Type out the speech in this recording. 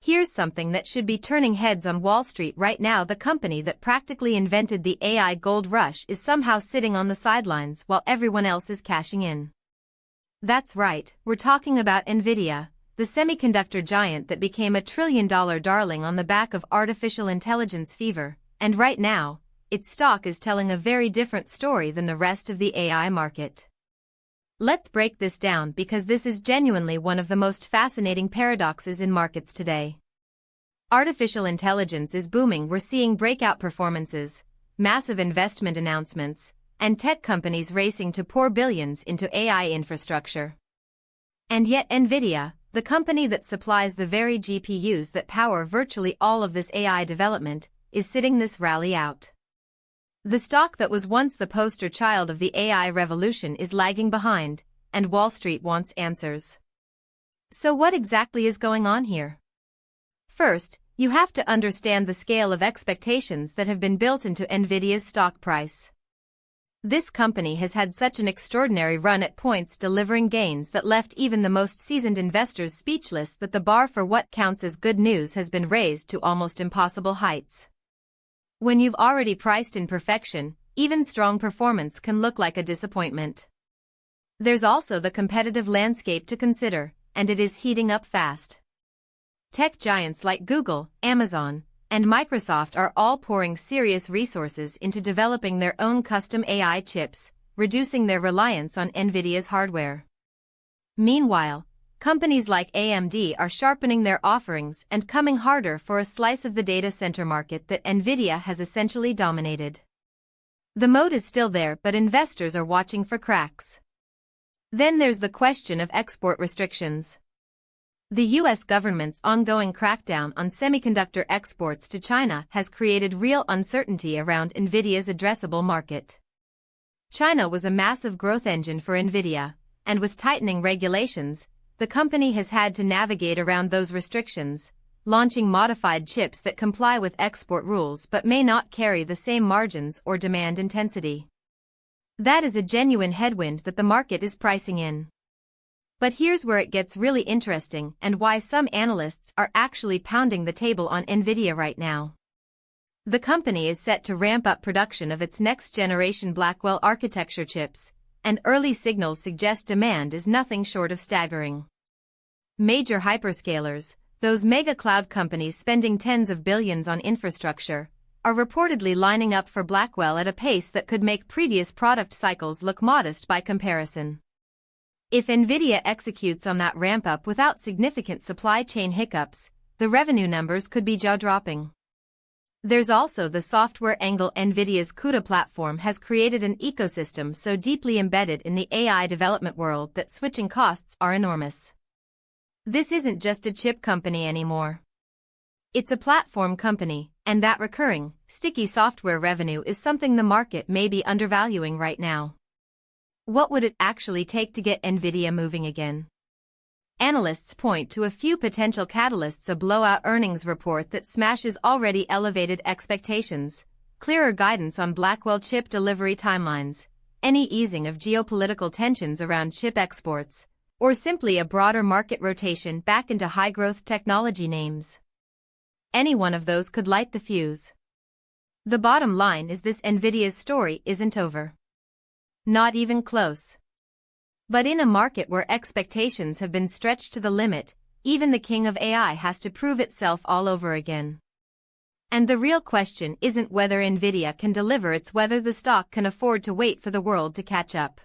Here's something that should be turning heads on Wall Street right now. The company that practically invented the AI gold rush is somehow sitting on the sidelines while everyone else is cashing in. That's right, we're talking about Nvidia, the semiconductor giant that became a trillion-dollar darling on the back of artificial intelligence fever, and right now, its stock is telling a very different story than the rest of the AI market. Let's break this down because this is genuinely one of the most fascinating paradoxes in markets today. Artificial intelligence is booming. We're seeing breakout performances, massive investment announcements, and tech companies racing to pour billions into AI infrastructure. And yet Nvidia, the company that supplies the very GPUs that power virtually all of this AI development, is sitting this rally out. The stock that was once the poster child of the AI revolution is lagging behind, and Wall Street wants answers. So what exactly is going on here? First, you have to understand the scale of expectations that have been built into Nvidia's stock price. This company has had such an extraordinary run at points, delivering gains that left even the most seasoned investors speechless, that the bar for what counts as good news has been raised to almost impossible heights. When you've already priced in perfection, even strong performance can look like a disappointment. There's also the competitive landscape to consider, and it is heating up fast. Tech giants like Google, Amazon, and Microsoft are all pouring serious resources into developing their own custom AI chips, reducing their reliance on Nvidia's hardware. Meanwhile, companies like AMD are sharpening their offerings and coming harder for a slice of the data center market that Nvidia has essentially dominated. The moat is still there, but investors are watching for cracks. Then there's the question of export restrictions. The US government's ongoing crackdown on semiconductor exports to China has created real uncertainty around Nvidia's addressable market. China was a massive growth engine for Nvidia, and with tightening regulations, the company has had to navigate around those restrictions, launching modified chips that comply with export rules but may not carry the same margins or demand intensity. That is a genuine headwind that the market is pricing in. But here's where it gets really interesting and why some analysts are actually pounding the table on Nvidia right now. The company is set to ramp up production of its next-generation Blackwell architecture chips, and early signals suggest demand is nothing short of staggering. Major hyperscalers, those mega cloud companies spending tens of billions on infrastructure, are reportedly lining up for Blackwell at a pace that could make previous product cycles look modest by comparison. If Nvidia executes on that ramp-up without significant supply chain hiccups, the revenue numbers could be jaw-dropping. There's also the software angle. Nvidia's CUDA platform has created an ecosystem so deeply embedded in the AI development world that switching costs are enormous. This isn't just a chip company anymore. It's a platform company, and that recurring, sticky software revenue is something the market may be undervaluing right now. What would it actually take to get Nvidia moving again? Analysts point to a few potential catalysts: a blowout earnings report that smashes already elevated expectations, clearer guidance on Blackwell chip delivery timelines, any easing of geopolitical tensions around chip exports, or simply a broader market rotation back into high-growth technology names. Any one of those could light the fuse. The bottom line is this: Nvidia's story isn't over. Not even close. But in a market where expectations have been stretched to the limit, even the king of AI has to prove itself all over again. And the real question isn't whether Nvidia can deliver, it's whether the stock can afford to wait for the world to catch up.